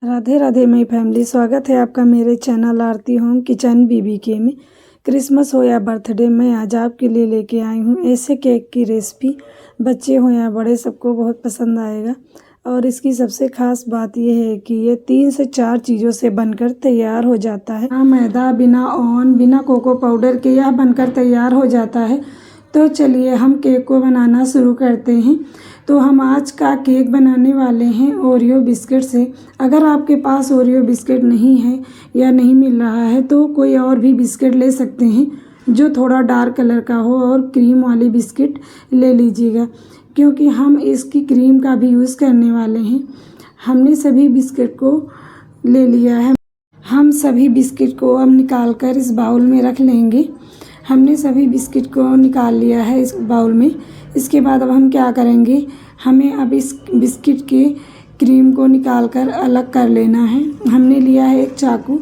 राधे राधे मेरी फैमिली, स्वागत है आपका मेरे चैनल आरती होम किचन बीबीके में। क्रिसमस हो या बर्थडे, मैं आज आपके लिए लेके आई हूँ ऐसे केक की रेसिपी। बच्चे हो या बड़े, सबको बहुत पसंद आएगा। और इसकी सबसे ख़ास बात यह है कि ये 3 से 4 चीज़ों से बनकर तैयार हो जाता है। बिना मैदा, बिना ओवन, बिना कोको पाउडर के यह बनकर तैयार हो जाता है। तो चलिए हम केक को बनाना शुरू करते हैं। तो हम आज का केक बनाने वाले हैं ओरियो बिस्किट से। अगर आपके पास ओरियो बिस्किट नहीं है या नहीं मिल रहा है तो कोई और भी बिस्किट ले सकते हैं जो थोड़ा डार्क कलर का हो, और क्रीम वाली बिस्किट ले लीजिएगा क्योंकि हम इसकी क्रीम का भी यूज़ करने वाले हैं। हमने सभी बिस्किट को ले लिया है। हम सभी बिस्किट को अब निकाल कर इस बाउल में रख लेंगे। हमने सभी बिस्किट को निकाल लिया है इस बाउल में। इसके बाद अब हम क्या करेंगे, हमें अब इस बिस्किट के क्रीम को निकाल कर अलग कर लेना है। हमने लिया है एक चाकू,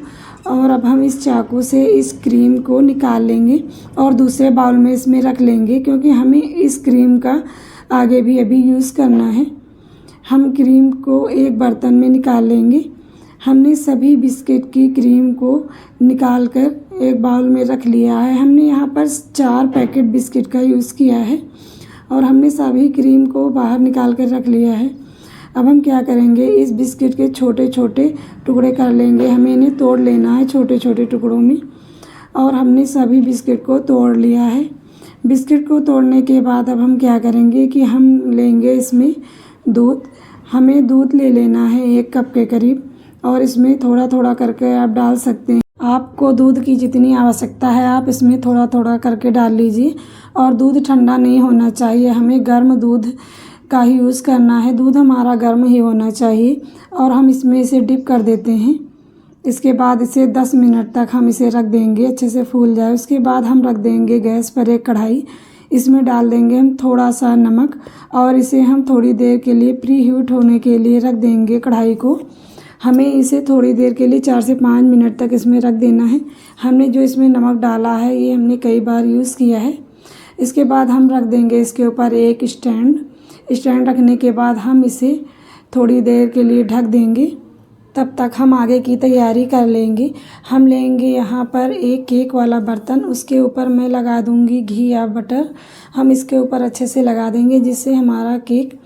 और अब हम इस चाकू से इस क्रीम को निकाल लेंगे और दूसरे बाउल में इसमें रख लेंगे क्योंकि हमें इस क्रीम का आगे भी अभी यूज़ करना है। हम क्रीम को एक बर्तन में निकाल लेंगे। हमने सभी बिस्किट की क्रीम को निकाल कर एक बाउल में रख लिया है। हमने यहाँ पर 4 पैकेट बिस्किट का यूज़ किया है और हमने सभी क्रीम को बाहर निकाल कर रख लिया है। अब हम क्या करेंगे, इस बिस्किट के छोटे छोटे टुकड़े कर लेंगे। हमें इन्हें तोड़ लेना है छोटे छोटे टुकड़ों में, और हमने सभी बिस्किट को तोड़ लिया है। बिस्किट को तोड़ने के बाद अब हम क्या करेंगे कि हम लेंगे इसमें दूध। हमें दूध ले लेना है 1 कप के करीब, और इसमें थोड़ा थोड़ा करके आप डाल सकते हैं। आपको दूध की जितनी आवश्यकता है आप इसमें थोड़ा थोड़ा करके डाल लीजिए। और दूध ठंडा नहीं होना चाहिए, हमें गर्म दूध का ही यूज़ करना है। दूध हमारा गर्म ही होना चाहिए। और हम इसमें इसे डिप कर देते हैं। इसके बाद इसे 10 मिनट तक हम इसे रख देंगे, अच्छे से फूल जाए। उसके बाद हम रख देंगे गैस पर एक कढ़ाई। इसमें डाल देंगे हम थोड़ा सा नमक, और इसे हम थोड़ी देर के लिए प्री हीट होने के लिए रख देंगे कढ़ाई को। हमें इसे थोड़ी देर के लिए 4 से 5 मिनट तक इसमें रख देना है। हमने जो इसमें नमक डाला है ये हमने कई बार यूज़ किया है। इसके बाद हम रख देंगे इसके ऊपर एक स्टैंड रखने के बाद हम इसे थोड़ी देर के लिए ढक देंगे। तब तक हम आगे की तैयारी कर लेंगे। हम लेंगे यहाँ पर एक केक वाला बर्तन, उसके ऊपर मैं लगा दूँगी घी या बटर। हम इसके ऊपर अच्छे से लगा देंगे जिससे हमारा केक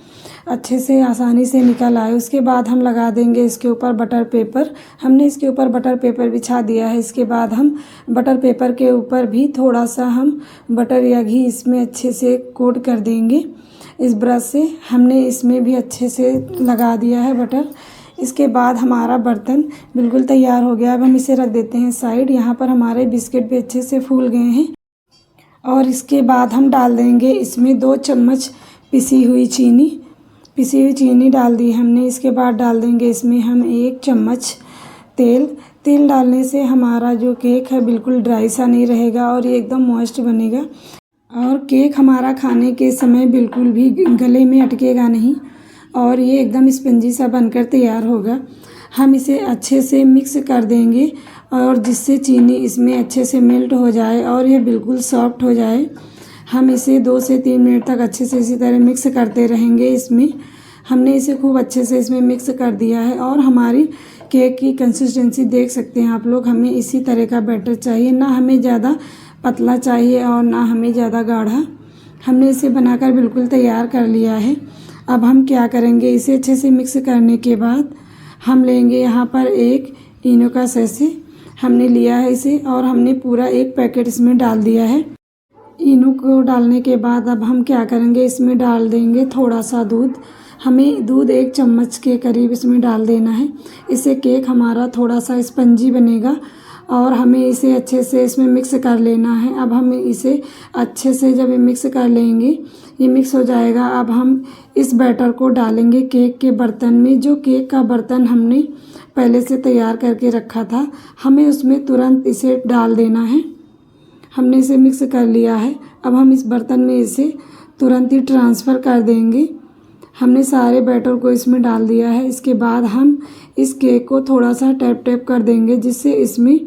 अच्छे से आसानी से निकल आए। उसके बाद हम लगा देंगे इसके ऊपर बटर पेपर। हमने इसके ऊपर बटर पेपर बिछा दिया है। इसके बाद हम बटर पेपर के ऊपर भी थोड़ा सा हम बटर या घी इसमें अच्छे से कोट कर देंगे। इस ब्रश से हमने इसमें भी अच्छे से लगा दिया है बटर। इसके बाद हमारा बर्तन बिल्कुल तैयार हो गया। अब हम इसे रख देते हैं साइड। यहाँ पर हमारे बिस्किट भी अच्छे से फूल गए हैं। और इसके बाद हम डाल देंगे इसमें 2 चम्मच पिसी हुई चीनी डाल दी हमने। इसके बाद डाल देंगे इसमें हम 1 चम्मच तेल डालने से हमारा जो केक है बिल्कुल ड्राई सा नहीं रहेगा और ये एकदम मॉइस्ट बनेगा, और केक हमारा खाने के समय बिल्कुल भी गले में अटकेगा नहीं, और ये एकदम स्पंजी सा बनकर तैयार होगा। हम इसे अच्छे से मिक्स कर देंगे, और जिससे चीनी इसमें अच्छे से मेल्ट हो जाए और ये बिल्कुल सॉफ्ट हो जाए। हम इसे 2 से 3 मिनट तक अच्छे से इसी तरह मिक्स करते रहेंगे। इसमें हमने इसे खूब अच्छे से इसमें मिक्स कर दिया है, और हमारी केक की कंसिस्टेंसी देख सकते हैं आप लोग। हमें इसी तरह का बैटर चाहिए, ना हमें ज़्यादा पतला चाहिए और ना हमें ज़्यादा गाढ़ा। हमने इसे बनाकर बिल्कुल तैयार कर लिया है। अब हम क्या करेंगे, इसे अच्छे से मिक्स करने के बाद हम लेंगे यहाँ पर एक इनो का सैशे। हमने लिया है इसे, और हमने पूरा 1 पैकेट इसमें डाल दिया है। इनो को डालने के बाद अब हम क्या करेंगे, इसमें डाल देंगे थोड़ा सा दूध। हमें दूध 1 चम्मच के करीब इसमें डाल देना है। इससे केक हमारा थोड़ा सा स्पंजी बनेगा, और हमें इसे अच्छे से इसमें मिक्स कर लेना है। अब हम इसे अच्छे से जब मिक्स कर लेंगे, ये मिक्स हो जाएगा। अब हम इस बैटर को डालेंगे केक के बर्तन में। जो केक का बर्तन हमने पहले से तैयार करके रखा था, हमें उसमें तुरंत इसे डाल देना है। हमने इसे मिक्स कर लिया है। अब हम इस बर्तन में इसे तुरंत ही ट्रांसफ़र कर देंगे। हमने सारे बैटर को इसमें डाल दिया है। इसके बाद हम इस केक को थोड़ा सा टैप कर देंगे जिससे इसमें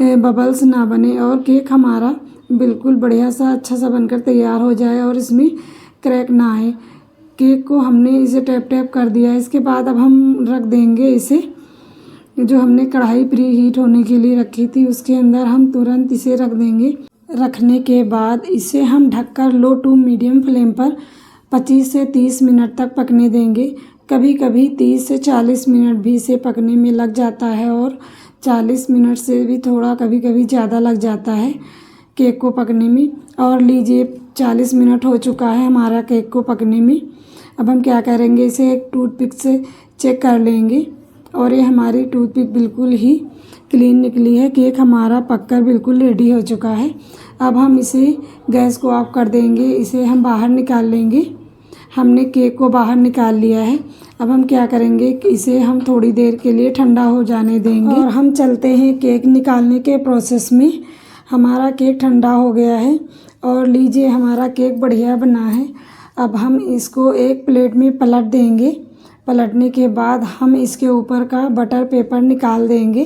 बबल्स ना बने, और केक हमारा बिल्कुल बढ़िया सा अच्छा सा बनकर तैयार हो जाए और इसमें क्रैक ना आए। केक को हमने इसे टैप कर दिया है। इसके बाद अब हम रख देंगे इसे जो हमने कढ़ाई प्री हीट होने के लिए रखी थी उसके अंदर हम तुरंत इसे रख देंगे। रखने के बाद इसे हम ढककर लो टू मीडियम फ्लेम पर 25 से 30 मिनट तक पकने देंगे। कभी कभी 30 से 40 मिनट भी इसे पकने में लग जाता है और 40 मिनट से भी थोड़ा कभी कभी ज़्यादा लग जाता है केक को पकने में। और लीजिए 40 मिनट हो चुका है हमारा केक को पकने में। अब हम क्या करेंगे, इसे एक टूथपिक से चेक कर लेंगे और ये हमारी टूथपिक बिल्कुल ही क्लीन निकली है। केक हमारा पककर बिल्कुल रेडी हो चुका है। अब हम इसे गैस को ऑफ कर देंगे, इसे हम बाहर निकाल लेंगे। हमने केक को बाहर निकाल लिया है। अब हम क्या करेंगे कि इसे हम थोड़ी देर के लिए ठंडा हो जाने देंगे और हम चलते हैं केक निकालने के प्रोसेस में। हमारा केक ठंडा हो गया है और लीजिए हमारा केक बढ़िया बना है। अब हम इसको एक प्लेट में पलट देंगे। पलटने के बाद हम इसके ऊपर का बटर पेपर निकाल देंगे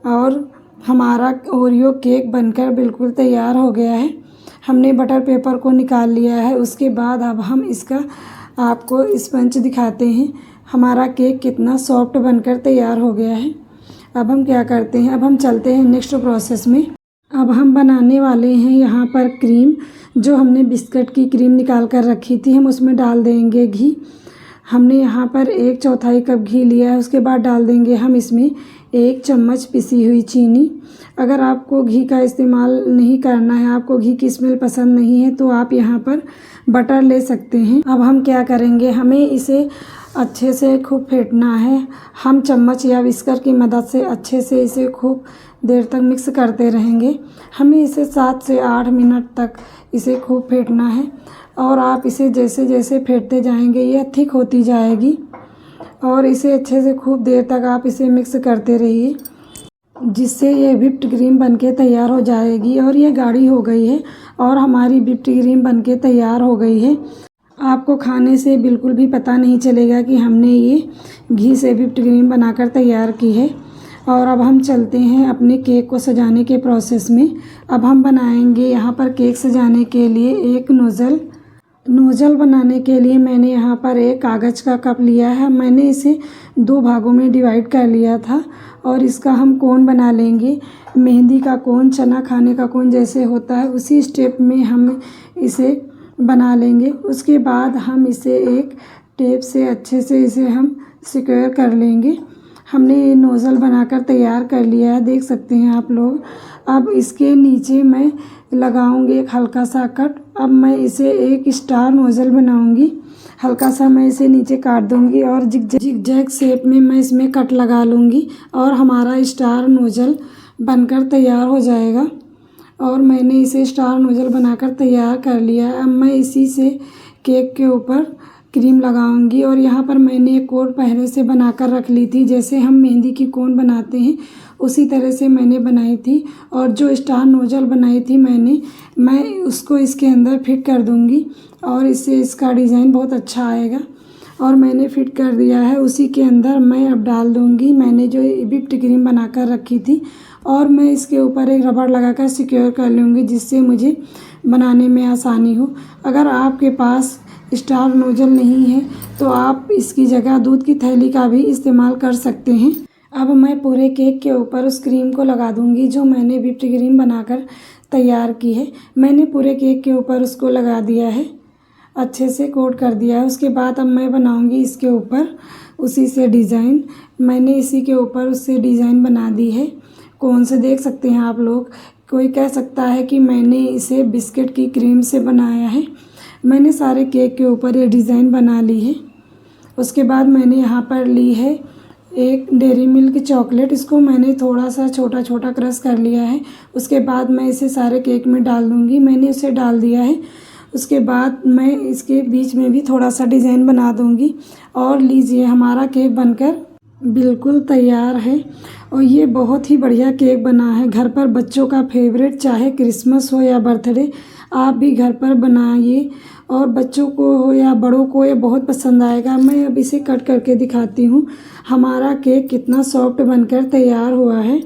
और हमारा ओरियो केक बनकर बिल्कुल तैयार हो गया है। हमने बटर पेपर को निकाल लिया है। उसके बाद अब हम इसका आपको स्पंज दिखाते हैं। हमारा केक कितना सॉफ्ट बनकर तैयार हो गया है। अब हम क्या करते हैं, अब हम चलते हैं नेक्स्ट प्रोसेस में। अब हम बनाने वाले हैं यहाँ पर क्रीम। जो हमने बिस्किट की क्रीम निकाल कर रखी थी हम उसमें डाल देंगे घी। हमने यहाँ पर 1/4 कप घी लिया है। उसके बाद डाल देंगे हम इसमें 1 चम्मच पिसी हुई चीनी। अगर आपको घी का इस्तेमाल नहीं करना है, आपको घी की स्मेल पसंद नहीं है, तो आप यहाँ पर बटर ले सकते हैं। अब हम क्या करेंगे, हमें इसे अच्छे से खूब फेंटना है। हम चम्मच या विस्कर की मदद से अच्छे से इसे खूब देर तक मिक्स करते रहेंगे। हमें इसे 7 से 8 मिनट तक इसे खूब फेंटना है और आप इसे जैसे जैसे फेंटते जाएंगे यह थिक होती जाएगी और इसे अच्छे से खूब देर तक आप इसे मिक्स करते रहिए, जिससे ये व्हिप्ड क्रीम बनके तैयार हो जाएगी। और ये गाढ़ी हो गई है और हमारी व्हिप्ड क्रीम बनके तैयार हो गई है। आपको खाने से बिल्कुल भी पता नहीं चलेगा कि हमने ये घी से व्हिप्ड क्रीम बनाकर तैयार की है। और अब हम चलते हैं अपने केक को सजाने के प्रोसेस में। अब हम बनाएंगे यहाँ पर केक सजाने के लिए एक नोज़ल बनाने के लिए मैंने यहाँ पर एक कागज़ का कप लिया है। मैंने इसे 2 भागों में डिवाइड कर लिया था और इसका हम कोन बना लेंगे। मेहंदी का कोन, चना खाने का कोन जैसे होता है उसी स्टेप में हम इसे बना लेंगे। उसके बाद हम इसे एक टेप से अच्छे से इसे हम सिक्योर कर लेंगे। हमने ये नोज़ल बनाकर तैयार कर लिया है, देख सकते हैं आप लोग। अब इसके नीचे मैं लगाऊंगी एक हल्का सा कट। अब मैं इसे एक स्टार नोज़ल बनाऊंगी। हल्का सा मैं इसे नीचे काट दूंगी और जिगजैग शेप में मैं इसमें कट लगा लूँगी और हमारा स्टार नोज़ल बनकर तैयार हो जाएगा। और मैंने इसे स्टार नोज़ल बनाकर तैयार कर लिया है। अब मैं इसी से केक के ऊपर क्रीम लगाऊंगी और यहाँ पर मैंने एक कोन पहले से बनाकर रख ली थी। जैसे हम मेहंदी की कोन बनाते हैं उसी तरह से मैंने बनाई थी और जो स्टार नोज़ल बनाई थी मैं उसको इसके अंदर फिट कर दूंगी और इससे इसका डिज़ाइन बहुत अच्छा आएगा। और मैंने फिट कर दिया है। उसी के अंदर मैं अब डाल दूंगी मैंने जो व्हिप्ड क्रीम बनाकर रखी थी और मैं इसके ऊपर एक रबड़ लगाकर सिक्योर कर लूँगी, जिससे मुझे बनाने में आसानी हो। अगर आपके पास स्टार नोज़ल नहीं है तो आप इसकी जगह दूध की थैली का भी इस्तेमाल कर सकते हैं। अब मैं पूरे केक के ऊपर उस क्रीम को लगा दूंगी जो मैंने व्हिप्ड क्रीम बनाकर तैयार की है। मैंने पूरे केक के ऊपर उसको लगा दिया है, अच्छे से कोट कर दिया है। उसके बाद अब मैं बनाऊंगी इसके ऊपर उसी से डिज़ाइन। मैंने इसी के ऊपर उससे डिज़ाइन बना दी है। कौन से देख सकते हैं आप लोग। कोई कह सकता है कि मैंने इसे बिस्किट की क्रीम से बनाया है। मैंने सारे केक के ऊपर ये डिज़ाइन बना ली है। उसके बाद मैंने यहाँ पर ली है एक डेयरी मिल्क चॉकलेट। इसको मैंने थोड़ा सा छोटा छोटा क्रश कर लिया है। उसके बाद मैं इसे सारे केक में डाल दूँगी। मैंने इसे डाल दिया है। उसके बाद मैं इसके बीच में भी थोड़ा सा डिज़ाइन बना दूँगी। और लीजिए हमारा केक बनकर बिल्कुल तैयार है और ये बहुत ही बढ़िया केक बना है। घर पर बच्चों का फेवरेट, चाहे क्रिसमस हो या बर्थडे, आप भी घर पर बनाइए और बच्चों को हो या बड़ों को ये बहुत पसंद आएगा। मैं अब इसे कट करके दिखाती हूँ हमारा केक कितना सॉफ्ट बनकर तैयार हुआ है,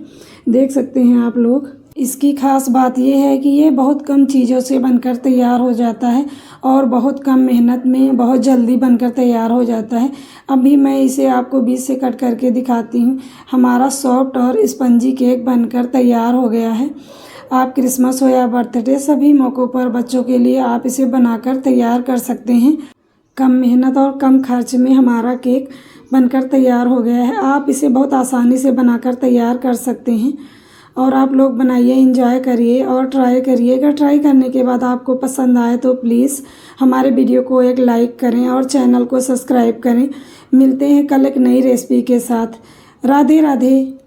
देख सकते हैं आप लोग। इसकी ख़ास बात ये है कि ये बहुत कम चीज़ों से बनकर तैयार हो जाता है और बहुत कम मेहनत में बहुत जल्दी बनकर तैयार हो जाता है। अभी मैं इसे आपको बीच से कट करके दिखाती हूँ। हमारा सॉफ्ट और स्पंजी केक बनकर तैयार हो गया है। आप क्रिसमस हो या बर्थडे सभी मौक़ों पर बच्चों के लिए आप इसे बनाकर तैयार कर सकते हैं। कम मेहनत और कम खर्च में हमारा केक बनकर तैयार हो गया है। आप इसे बहुत आसानी से बनाकर तैयार कर सकते हैं और आप लोग बनाइए, एंजॉय करिए और ट्राई करिए। अगर ट्राई करने के बाद आपको पसंद आए तो प्लीज़ हमारे वीडियो को एक लाइक करें और चैनल को सब्सक्राइब करें। मिलते हैं कल एक नई रेसिपी के साथ। राधे राधे।